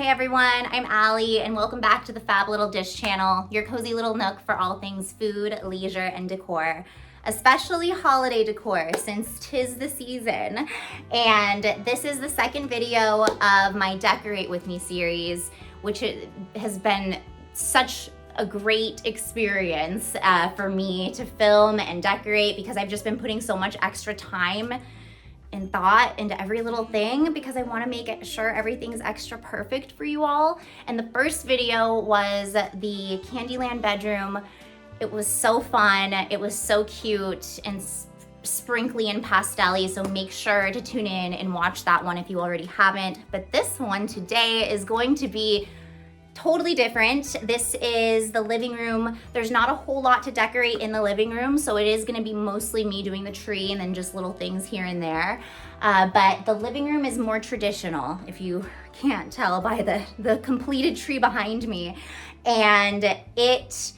Hey everyone, I'm Allie and welcome back to the Fab Little Dish channel, your cozy little nook for all things food, leisure, and decor. Especially holiday decor since 'tis the season. And this is the second video of my Decorate With Me series, which has been such a great experience for me to film and decorate because I've just been putting so much extra time and thought into every little thing because I want to make sure everything's extra perfect for you all. And the first video was the Candyland bedroom. It was so fun. It was so cute and sprinkly and pastel-y, so make sure to tune in and watch that one if you already haven't. But this one today is going to be totally different. This is the living room. There's not a whole lot to decorate in the living room, so it is gonna be mostly me doing the tree and then just little things here and there. But the living room is more traditional, if you can't tell by the completed tree behind me. And it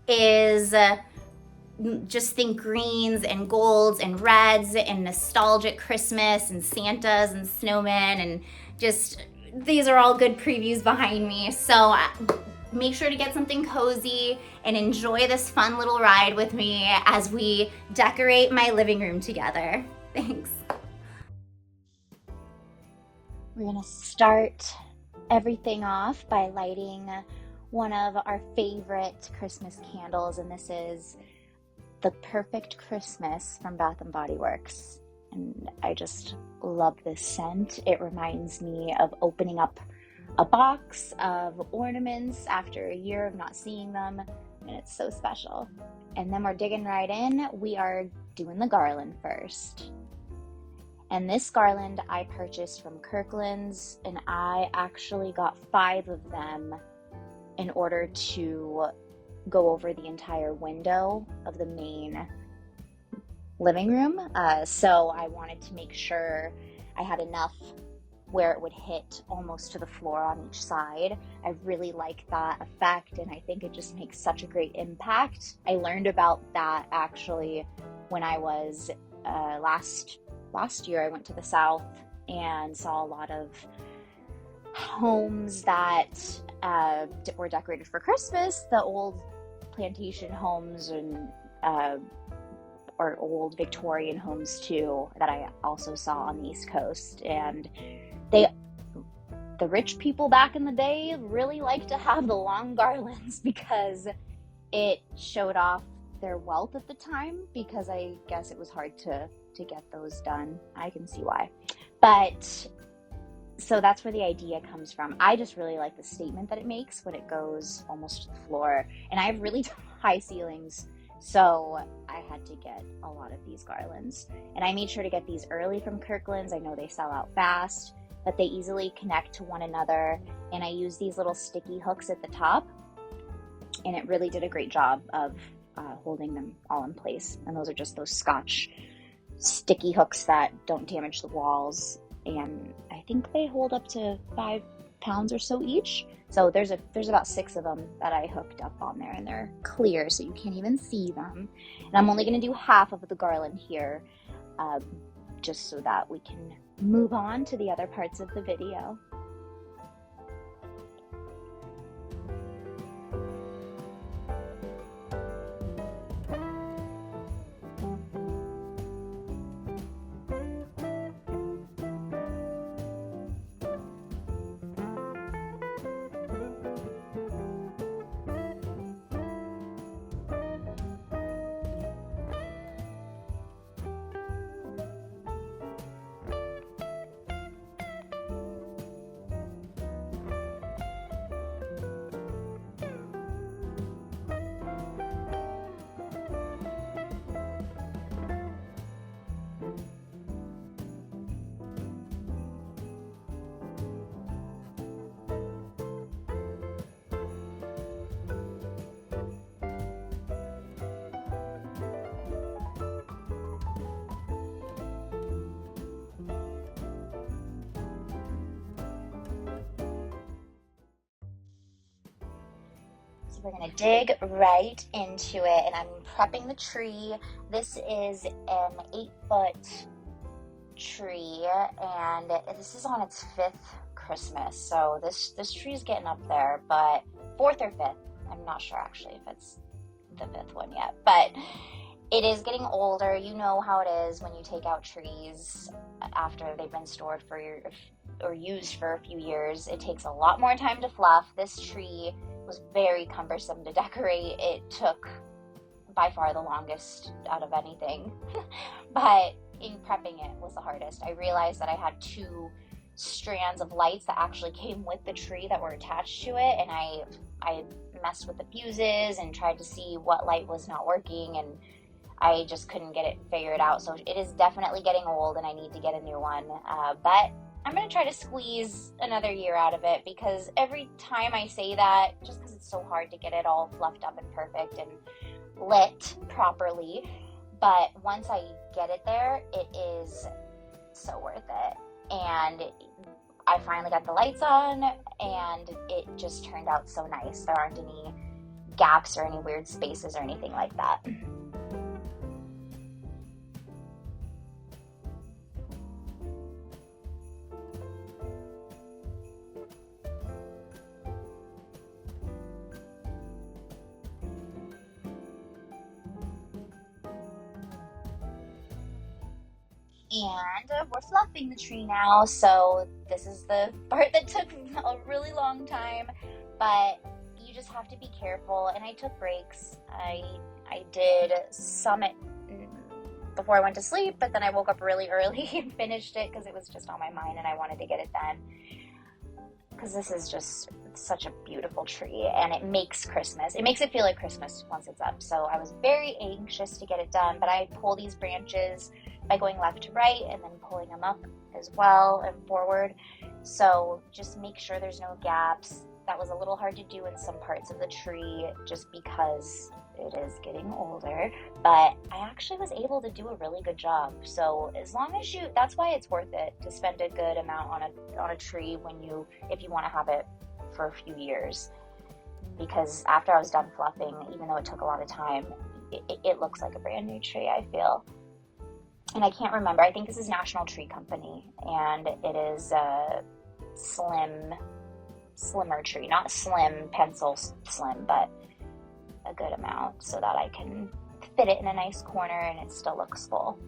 is, just think greens and golds and reds and nostalgic Christmas and Santas and snowmen and just, these are all good previews behind me. So make sure to get something cozy and enjoy this fun little ride with me as we decorate my living room together. Thanks. We're gonna start everything off by lighting one of our favorite Christmas candles, and this is the Perfect Christmas from Bath & Body Works. And I just love this scent. It reminds me of opening up a box of ornaments after a year of not seeing them, and it's so special. And then we're digging right in. We are doing the garland first. And this garland I purchased from Kirkland's, and I actually got 5 of them in order to go over the entire window of the main living room. So I wanted to make sure I had enough where it would hit almost to the floor on each side. I really like that effect, and I think it just makes such a great impact. I learned about that actually when I was last year. I went to the South and saw a lot of homes that were decorated for Christmas, the old plantation homes and or old Victorian homes too, that I also saw on the East Coast. And the rich people back in the day really liked to have the long garlands because it showed off their wealth at the time, because I guess it was hard to get those done. I can see why. But so that's where the idea comes from. I just really like the statement that it makes when it goes almost to the floor. And I have really high ceilings, so I had to get a lot of these garlands. And I made sure to get these early from Kirkland's. I know they sell out fast, but they easily connect to one another. And I use these little sticky hooks at the top, and it really did a great job of holding them all in place. And those are just those Scotch sticky hooks that don't damage the walls. And I think they hold up to 5 pounds or so each. So there's about 6 of them that I hooked up on there, and they're clear so you can't even see them. And I'm only going to do half of the garland here, just so that we can move on to the other parts of the video. So we're gonna dig right into it, and I'm prepping the tree. This is an 8-foot tree, and this is on its 5th Christmas. So this tree is getting up there, but fourth or fifth. I'm not sure actually if it's the fifth one yet, but it is getting older. You know how it is when you take out trees after they've been stored for or used for a few years. It takes a lot more time to fluff. This tree was very cumbersome to decorate. It took by far the longest out of anything, but in prepping it was the hardest. I realized that I had 2 strands of lights that actually came with the tree that were attached to it, and I messed with the fuses and tried to see what light was not working, and I just couldn't get it figured out. So it is definitely getting old and I need to get a new one, but I'm going to try to squeeze another year out of it, because every time I say that, just because it's so hard to get it all fluffed up and perfect and lit properly, but once I get it there, it is so worth it. And I finally got the lights on and it just turned out so nice. There aren't any gaps or any weird spaces or anything like that. And we're fluffing the tree now, so this is the part that took a really long time, but you just have to be careful, and I took breaks. I did some before I went to sleep, but then I woke up really early and finished it because it was just on my mind and I wanted to get it done, because this is just such a beautiful tree and it makes Christmas. It makes it feel like Christmas once it's up. So I was very anxious to get it done, but I pull these branches by going left to right and then pulling them up as well and forward. So just make sure there's no gaps. That was a little hard to do in some parts of the tree just because it is getting older, but I actually was able to do a really good job. So as long as that's why it's worth it to spend a good amount on a tree if you want to have it for a few years, because after I was done fluffing, even though it took a lot of time, it looks like a brand new tree, I feel. And I can't remember, I think this is National Tree Company, and it is a slimmer tree, not slim, pencil slim, but a good amount so that I can fit it in a nice corner and it still looks full.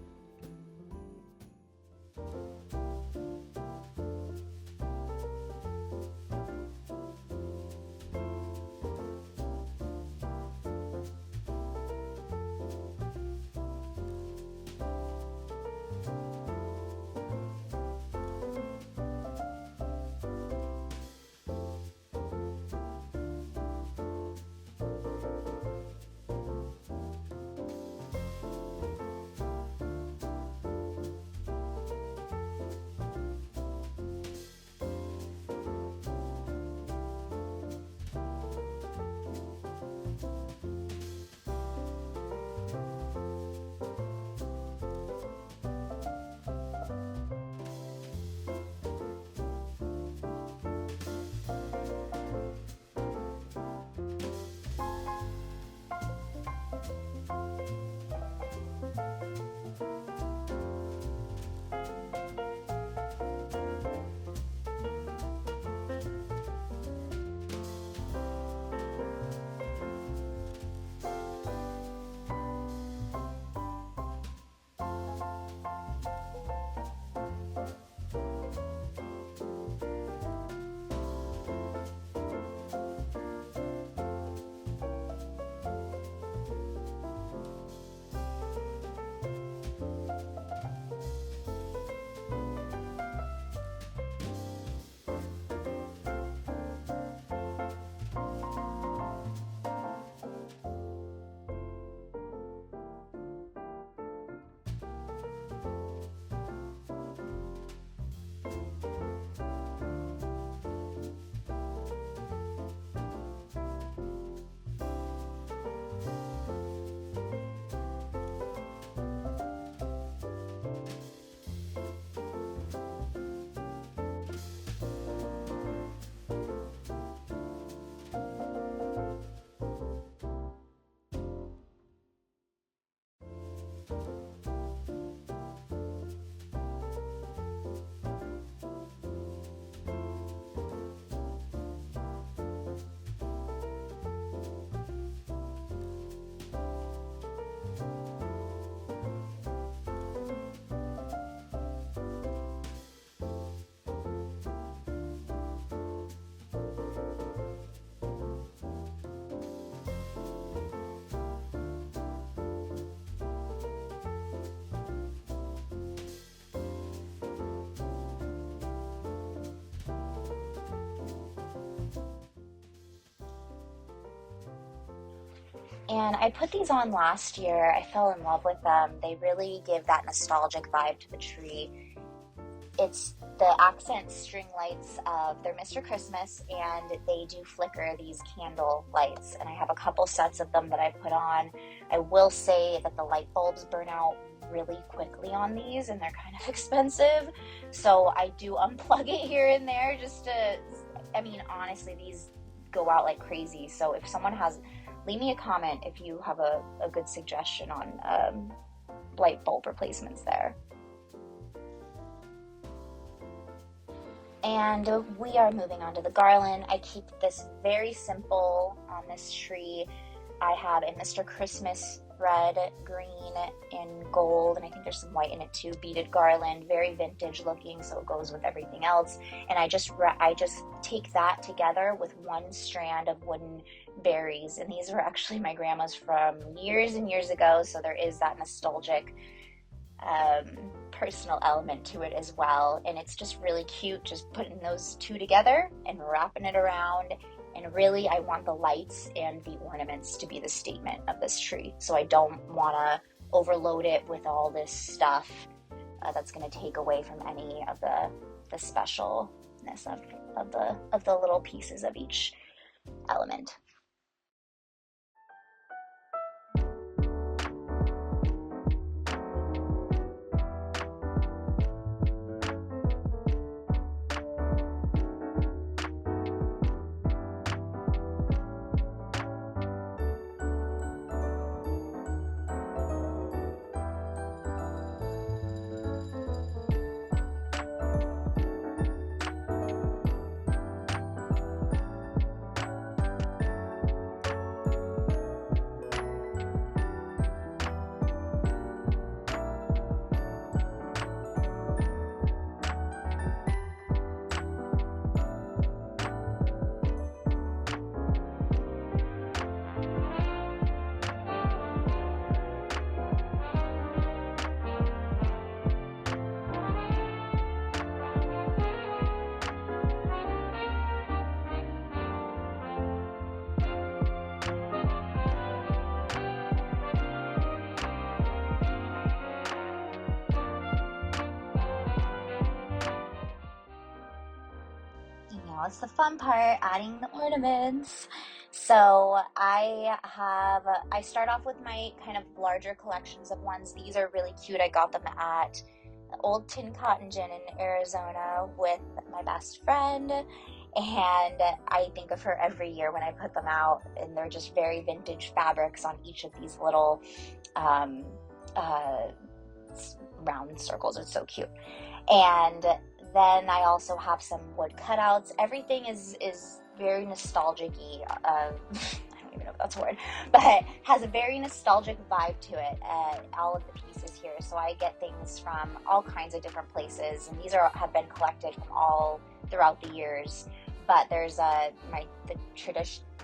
And I put these on last year. I fell in love with them. They really give that nostalgic vibe to the tree. It's the accent string lights of, they're Mr. Christmas, and they do flicker these candle lights. And I have a couple sets of them that I put on. I will say that the light bulbs burn out really quickly on these, and they're kind of expensive. So I do unplug it here and there just to, I mean, honestly, these go out like crazy. So if someone has, leave me a comment if you have a good suggestion on light bulb replacements there. And we are moving on to the garland. I keep this very simple on this tree. I have a Mr. Christmas red, green, and gold, and I think there's some white in it too, beaded garland, very vintage looking, so it goes with everything else. And I just take that together with one strand of wooden berries, and these were actually my grandma's from years and years ago, so there is that nostalgic personal element to it as well. And it's just really cute just putting those two together and wrapping it around. And really, I want the lights and the ornaments to be the statement of this tree. So I don't want to overload it with all this stuff that's going to take away from any of the specialness of the little pieces of each element. Now it's the fun part, adding the ornaments. So I start off with my kind of larger collections of ones. These are really cute. I got them at Old Tin Cotton Gin in Arizona with my best friend, and I think of her every year when I put them out, and they're just very vintage fabrics on each of these little round circles. It's so cute. And then I also have some wood cutouts. Everything is very nostalgic-y. I don't even know if that's a word, but has a very nostalgic vibe to it, all of the pieces here. So I get things from all kinds of different places, and these have been collected from all throughout the years. But there's the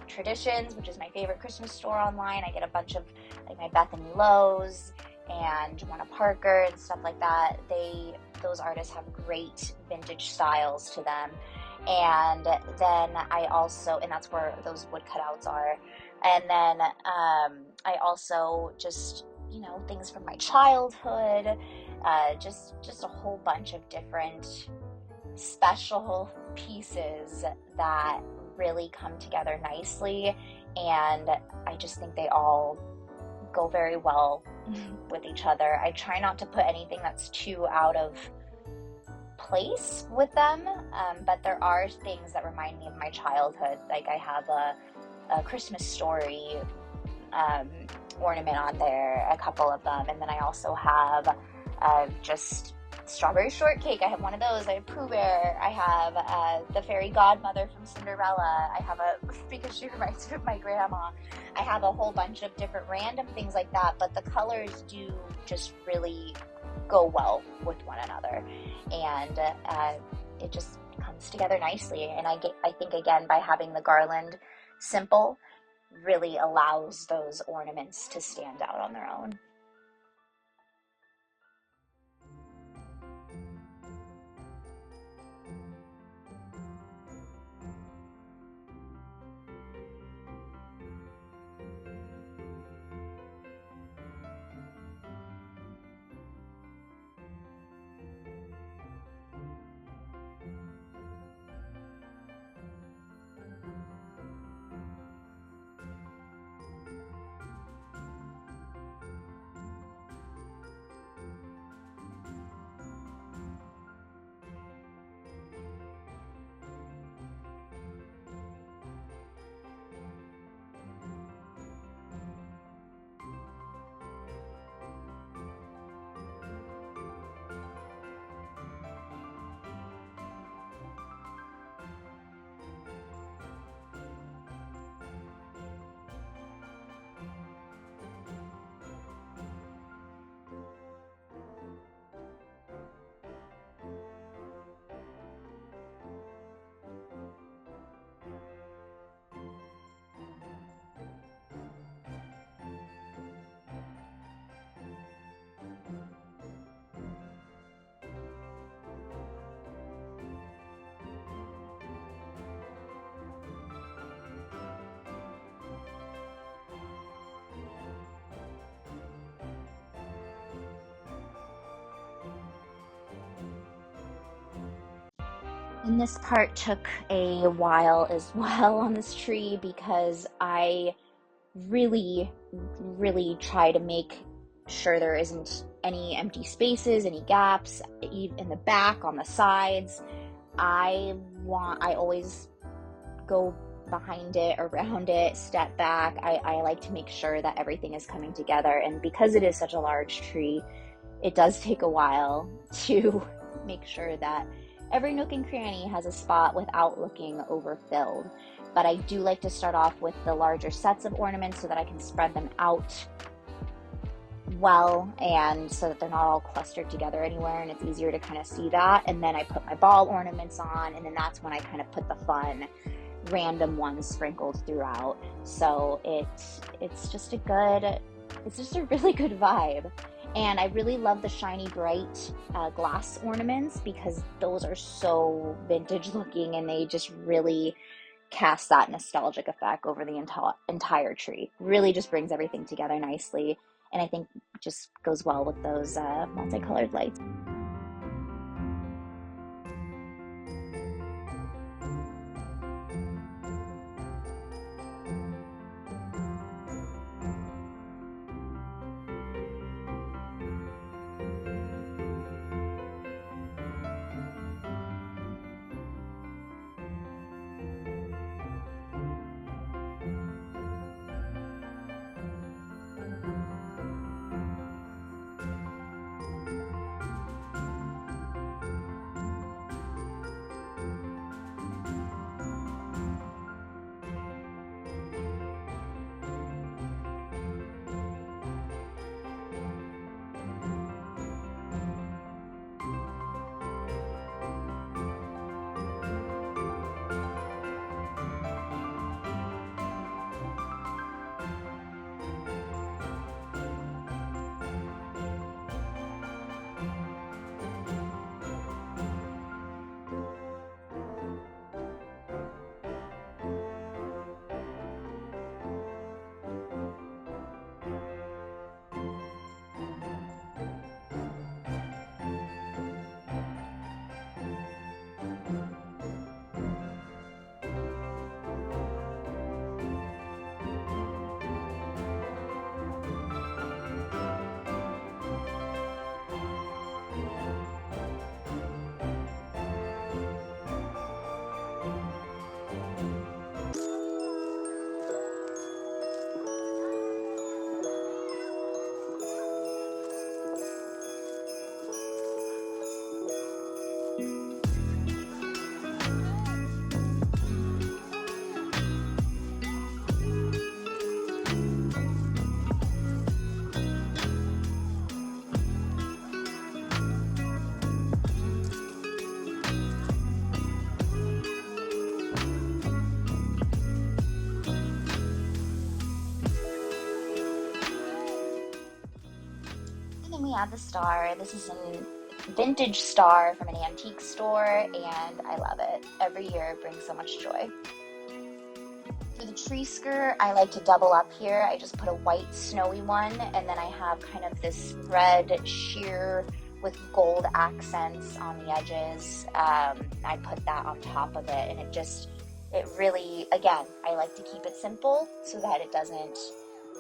Traditions, which is my favorite Christmas store online. I get a bunch of like my Bethany Lowe's and Joanna Parker and stuff like that. Those artists have great vintage styles to them. And then and that's where those wood cutouts are. And then I also just, things from my childhood, just a whole bunch of different special pieces that really come together nicely. And I just think they all go very well with each other. I try not to put anything that's too out of place with them, but there are things that remind me of my childhood. Like I have a Christmas Story ornament on there, a couple of them, and then I also have just strawberry shortcake. I have one of those. I have Pooh Bear. I have the fairy godmother from Cinderella. I have because she reminds me of my grandma. I have a whole bunch of different random things like that, but the colors do just really go well with one another, and it just comes together nicely. And I think again, by having the garland simple really allows those ornaments to stand out on their own. And this part took a while as well on this tree because I really, really try to make sure there isn't any empty spaces, any gaps, in the back, on the sides. I always go behind it, around it, step back. I like to make sure that everything is coming together. And because it is such a large tree, it does take a while to make sure that every nook and cranny has a spot without looking overfilled. But I do like to start off with the larger sets of ornaments so that I can spread them out well, and so that they're not all clustered together anywhere, and it's easier to kind of see that. And then I put my ball ornaments on, and then that's when I kind of put the fun random ones sprinkled throughout. So it's just a really good vibe. And I really love the shiny bright glass ornaments because those are so vintage looking, and they just really cast that nostalgic effect over the entire tree. Really just brings everything together nicely, and I think just goes well with those multicolored lights. And then we add the star. This is a vintage star from an antique store, and I love it. Every year it brings so much joy. For the tree skirt, I like to double up here. I just put a white snowy one, and then I have kind of this red sheer with gold accents on the edges. I put that on top of it, and it really, again, I like to keep it simple so that it doesn't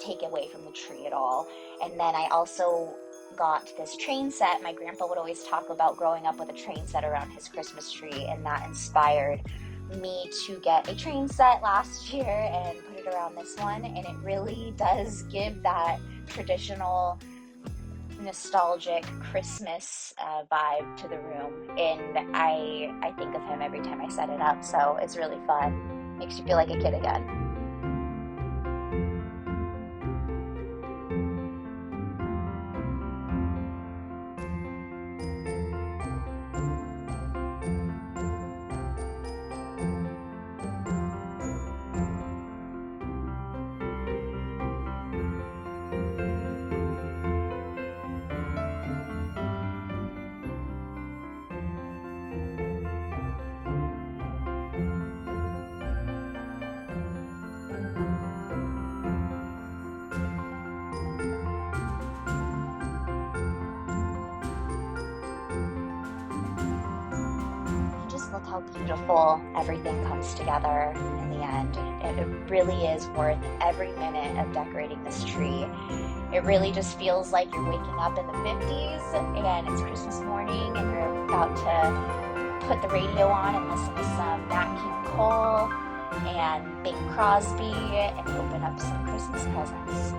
take away from the tree at all. And then I also got this train set. My grandpa would always talk about growing up with a train set around his Christmas tree, and that inspired me to get a train set last year and put it around this one, and it really does give that traditional nostalgic Christmas vibe to the room, and I think of him every time I set it up, so it's really fun. Makes you feel like a kid again. look how beautiful everything comes together in the end. It really is worth every minute of decorating this tree. It really just feels like you're waking up in the 50s and it's Christmas morning and you're about to put the radio on and listen to some Nat King Cole and Bing Crosby and open up some Christmas presents.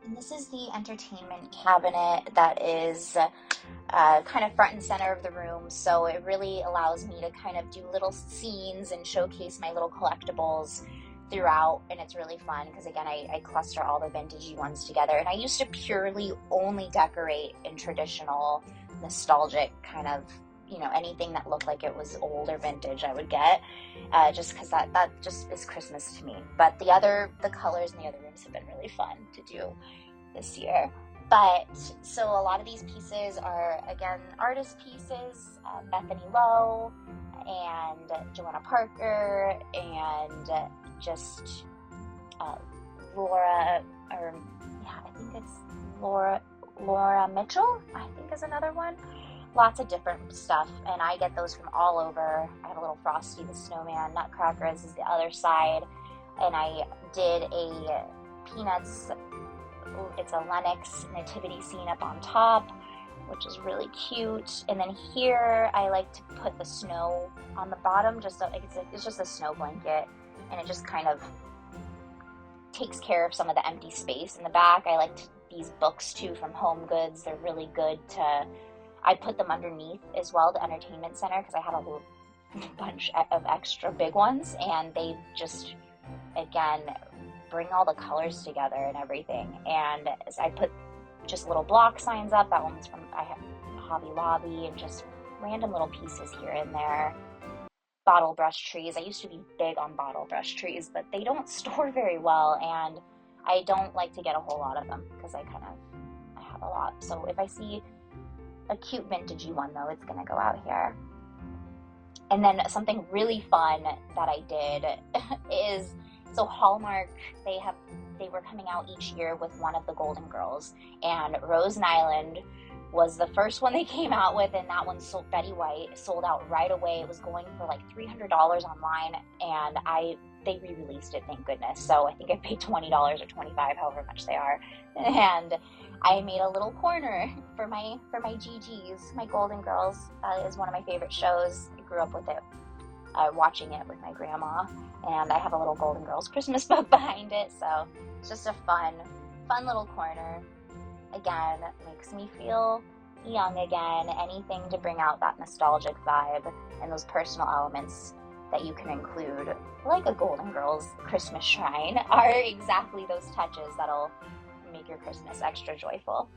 And this is the entertainment cabinet that is kind of front and center of the room, so it really allows me to kind of do little scenes and showcase my little collectibles throughout, and it's really fun because again I cluster all the vintagey ones together. And I used to purely only decorate in traditional nostalgic kind of, you know, anything that looked like it was old or vintage I would get, just because that just is Christmas to me. But the colors in the other rooms have been really fun to do this year. But so a lot of these pieces are again artist pieces, Bethany Lowe and Joanna Parker and just Laura, or yeah, I think it's Laura Mitchell, I think is another one. Lots of different stuff, and I get those from all over. I have a little Frosty the Snowman, Nutcrackers is the other side, and I did a Peanuts, it's a Lennox nativity scene up on top, which is really cute. And then here I like to put the snow on the bottom, just so it's just a snow blanket, and it just kind of takes care of some of the empty space in the back. I like these books too from Home Goods. They're really good to, I put them underneath as well, the entertainment center, because I had a whole bunch of extra big ones, and they just, again, bring all the colors together and everything. And as I put just little block signs up, that one's from Hobby Lobby, and just random little pieces here and there. Bottle brush trees. I used to be big on bottle brush trees, but they don't store very well, and I don't like to get a whole lot of them because I have a lot. So if I see a cute vintagey one though, it's gonna go out here. And then something really fun that I did is, so Hallmark, they were coming out each year with one of the Golden Girls, and Rose Nyland was the first one they came out with, and that one Betty White sold out right away. It was going for like $300 online, and they re-released it, thank goodness. So I think I paid $20 or $25, however much they are, and I made a little corner for my GGs, my Golden Girls. Is one of my favorite shows. I grew up with it, watching it with my grandma, and I have a little Golden Girls Christmas book behind it. So it's just a fun little corner. Again, makes me feel young again. Anything to bring out that nostalgic vibe and those personal elements that you can include, like a Golden Girls Christmas shrine, are exactly those touches that'll make your Christmas extra joyful.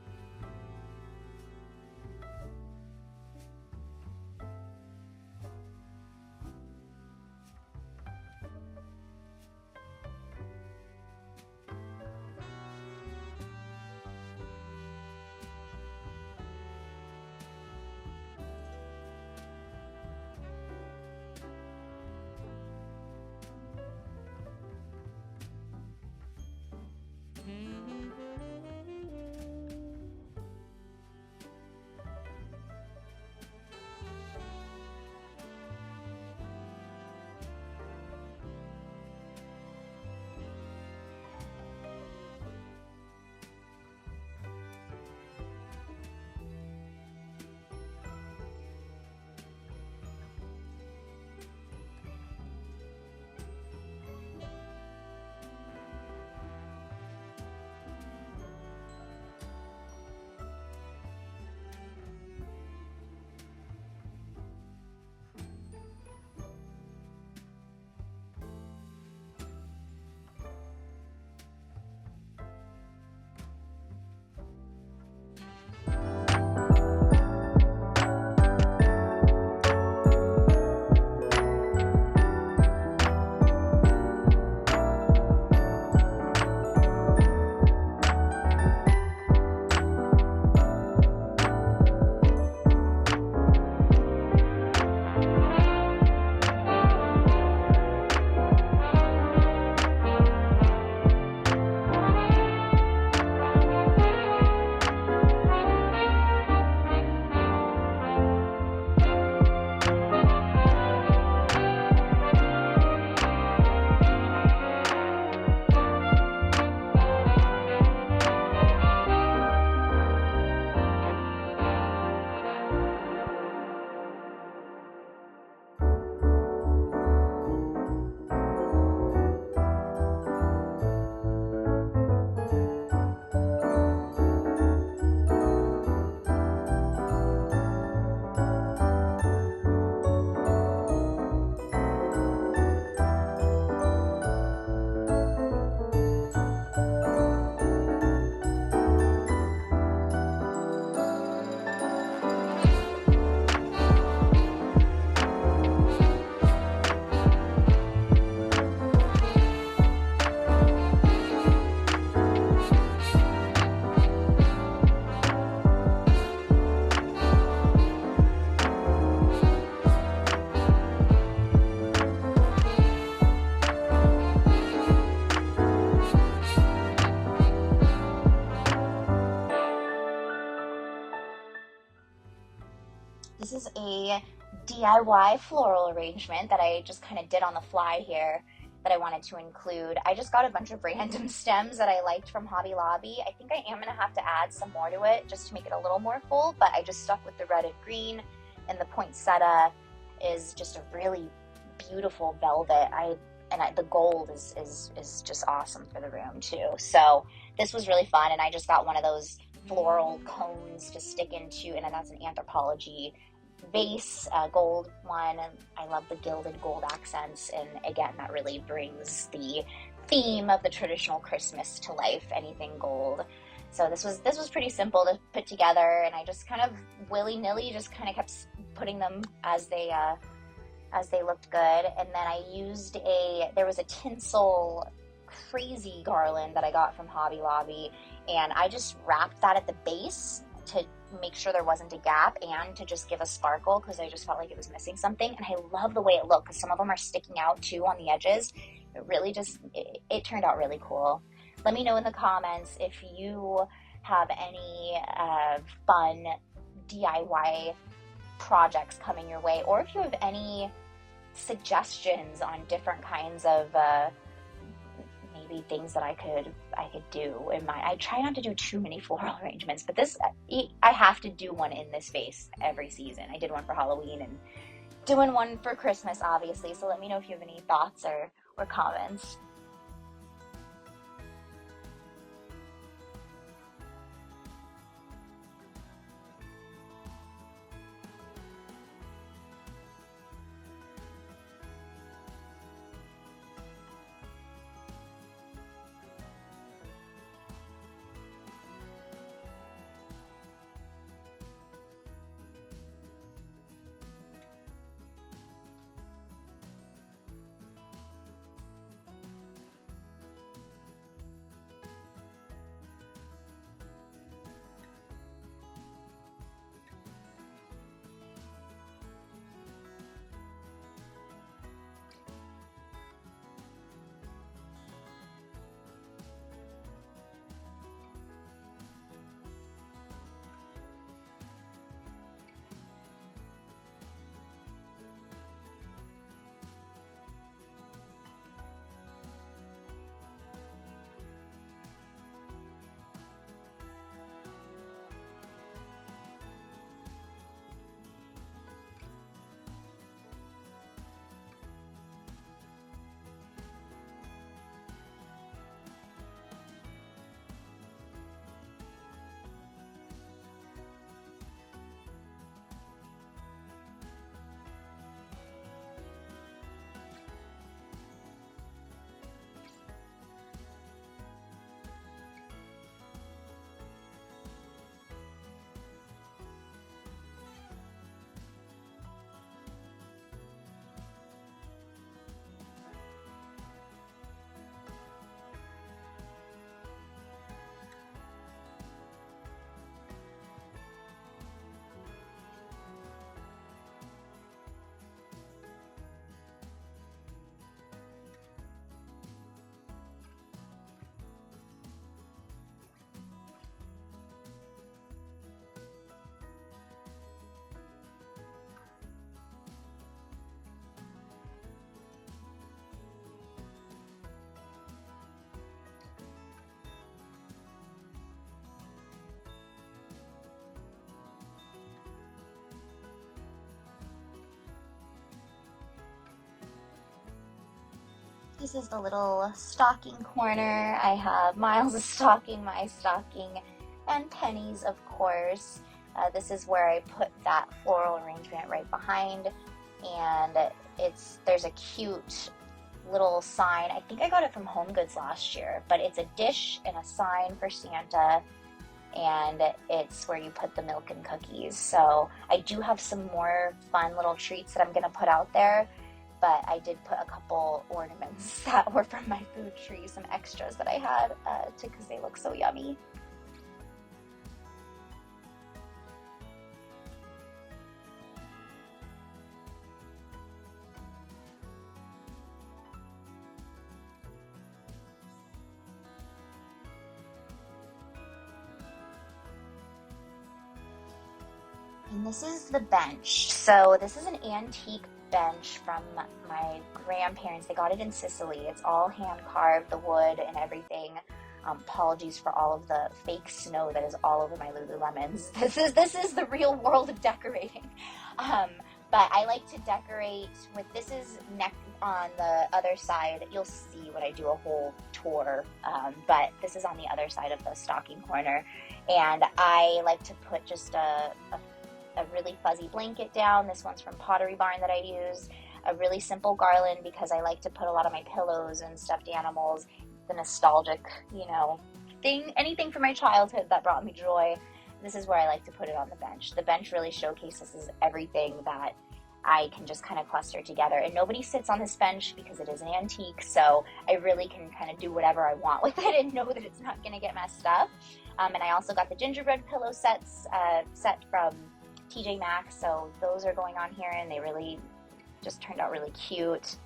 is a DIY floral arrangement that I just kind of did on the fly here that I wanted to include. I just got a bunch of random stems that I liked from Hobby Lobby. I think I am going to have to add some more to it just to make it a little more full, but I just stuck with the red and green, and the poinsettia is just a really beautiful velvet. The gold is just awesome for the room too. So this was really fun, and I just got one of those floral cones to stick into, and then that's an Anthropologie vase, gold one, and I love the gilded gold accents, and again, that really brings the theme of the traditional Christmas to life, anything gold. So this was pretty simple to put together, and I just kind of willy-nilly just kind of kept putting them as they looked good. And then I used there was a tinsel crazy garland that I got from Hobby Lobby, and I just wrapped that at the base to make sure there wasn't a gap and to just give a sparkle, because I just felt like it was missing something. And I love the way it looked, because some of them are sticking out too on the edges. It really just, it turned out really cool. Let me know in the comments if you have any fun DIY projects coming your way, or if you have any suggestions on different kinds of maybe things that I could do in my. I try not to do too many floral arrangements, but this, I have to do one in this vase every season. I did one for Halloween and doing one for Christmas, obviously. So let me know if you have any thoughts or comments. This is the little stocking corner. I have Miles' stocking, my stocking, and Penny's, of course. This is where I put that floral arrangement right behind, and there's a cute little sign. I think I got it from Home Goods last year, but it's a dish and a sign for Santa, and it's where you put the milk and cookies. So I do have some more fun little treats that I'm gonna put out there, but I did put a couple ornaments that were from my food tree, some extras that I had, because they look so yummy. And this is the bench. So this is an antique bench from my grandparents. They got it in Sicily. It's all hand carved, the wood and everything. Apologies for all of the fake snow that is all over my Lululemons. This is the real world of decorating. But I like to decorate with, this is on the other side. You'll see when I do a whole tour, but this is on the other side of the stocking corner. And I like to put just a really fuzzy blanket down. This one's from Pottery Barn that I use. A really simple garland because I like to put a lot of my pillows and stuffed animals, the nostalgic, anything from my childhood that brought me joy. This is where I like to put it on the bench. The bench really showcases everything that I can just kind of cluster together. And nobody sits on this bench because it is an antique, so I really can kind of do whatever I want with it and know that it's not going to get messed up. And I also got the gingerbread pillow sets set from TJ Maxx, so those are going on here, and they really just turned out really cute.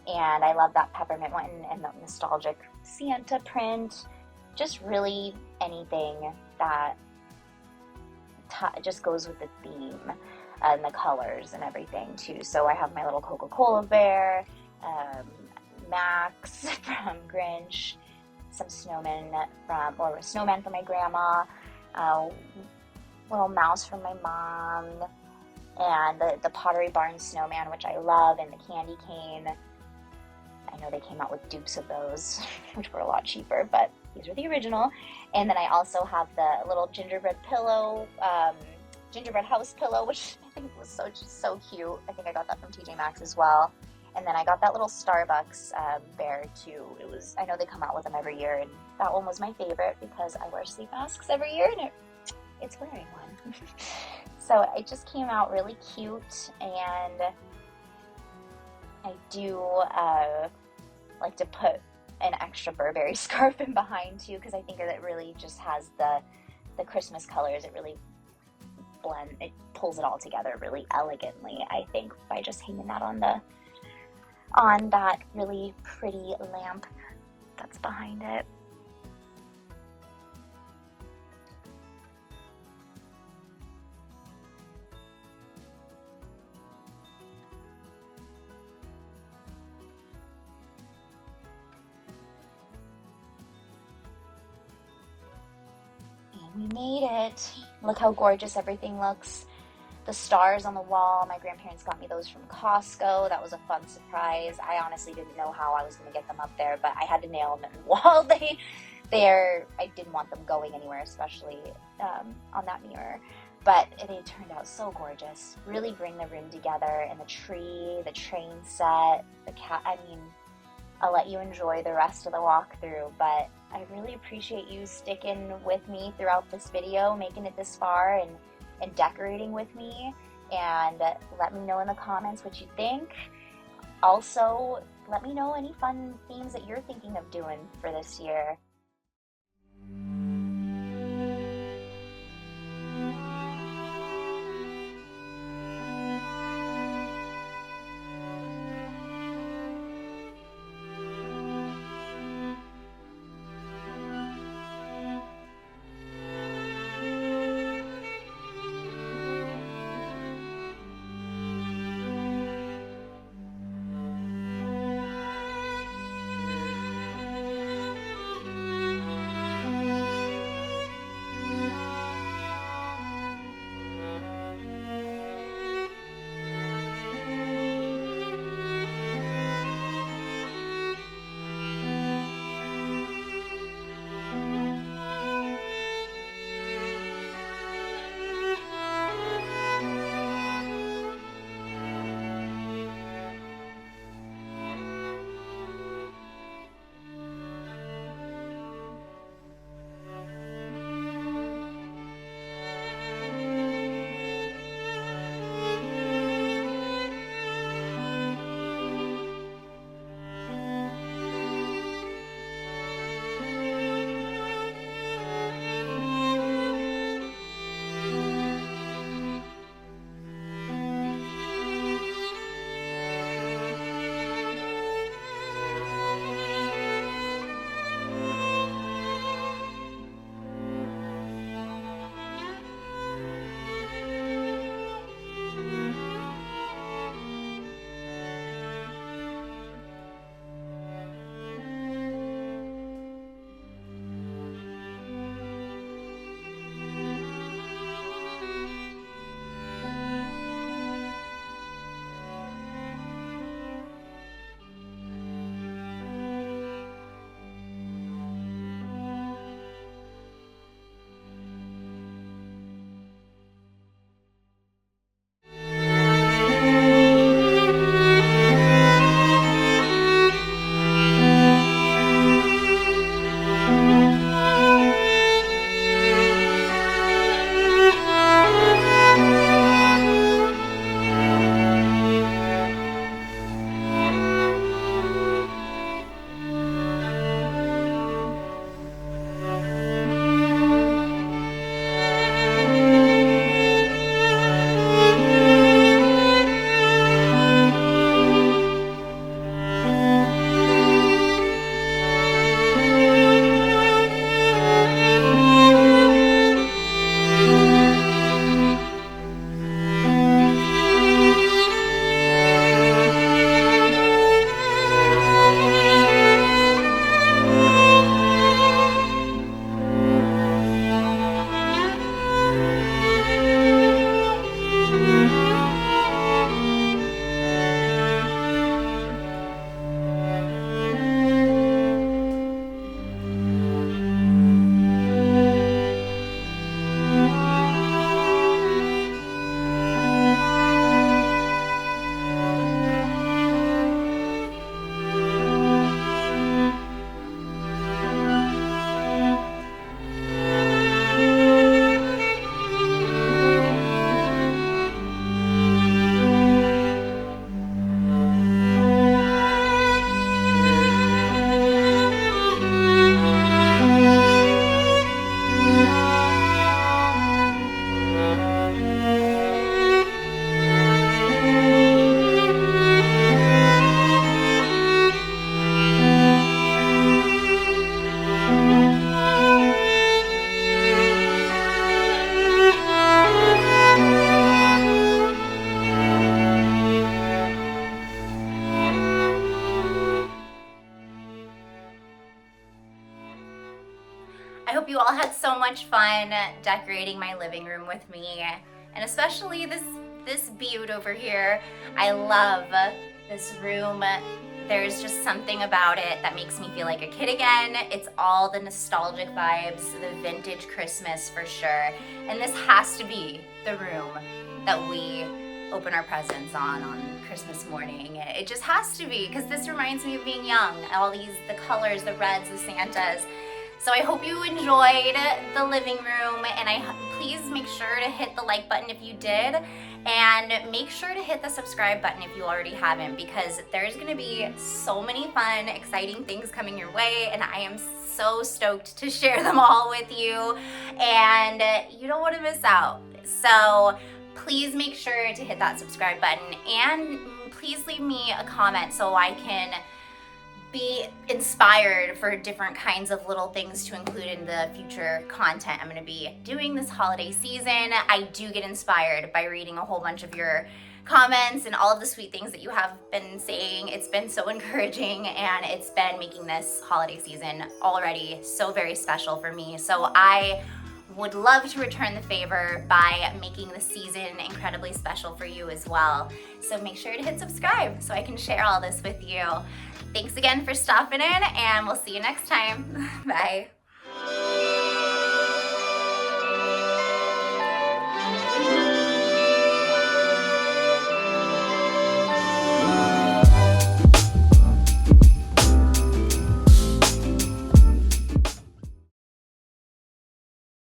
And I love that peppermint one and the nostalgic Santa print. Just really anything that just goes with the theme and the colors and everything too. So I have my little Coca-Cola bear, Max from Grinch, some snowman from my grandma, little mouse from my mom, and the Pottery Barn snowman, which I love, and the candy cane. I know they came out with dupes of those, which were a lot cheaper, but these are the original. And then I also have the little gingerbread pillow, gingerbread house pillow, which I think was so cute. I think I got that from TJ Maxx as well. And then I got that little Starbucks bear too. I know they come out with them every year, and that one was my favorite because I wear sleep masks every year, and it's wearing one. So it just came out really cute, and I do like to put an extra Burberry scarf in behind too, because I think it really just has the Christmas colors. It really it pulls it all together really elegantly, I think, by just hanging that on that really pretty lamp that's behind it. We made it. Look how gorgeous everything looks. The stars on the wall, my grandparents got me those from Costco. That was a fun surprise. I honestly didn't know how I was going to get them up there, but I had to nail them in the wall. I didn't want them going anywhere, especially on that mirror. But they turned out so gorgeous. Really bring the room together, and the tree, the train set, the cat. I mean, I'll let you enjoy the rest of the walkthrough, but I really appreciate you sticking with me throughout this video, making it this far, and decorating with me. And let me know in the comments what you think. Also, let me know any fun themes that you're thinking of doing for this year. I hope you all had so much fun decorating my living room with me, and especially this beaut over here. I love this room. There's just something about it that makes me feel like a kid again. It's all the nostalgic vibes, the vintage Christmas for sure. And this has to be the room that we open our presents on Christmas morning. It just has to be, because this reminds me of being young. All the colors, the reds, the Santas. So I hope you enjoyed the living room, and please make sure to hit the like button if you did, and make sure to hit the subscribe button if you already haven't, because there's gonna be so many fun, exciting things coming your way, and I am so stoked to share them all with you, and you don't want to miss out. So please make sure to hit that subscribe button, and please leave me a comment so I can be inspired for different kinds of little things to include in the future content I'm going to be doing this holiday season. I do get inspired by reading a whole bunch of your comments and all of the sweet things that you have been saying. It's been so encouraging, and it's been making this holiday season already so very special for me. So I would love to return the favor by making the season incredibly special for you as well. So make sure to hit subscribe so I can share all this with you. Thanks again for stopping in, and we'll see you next time. Bye.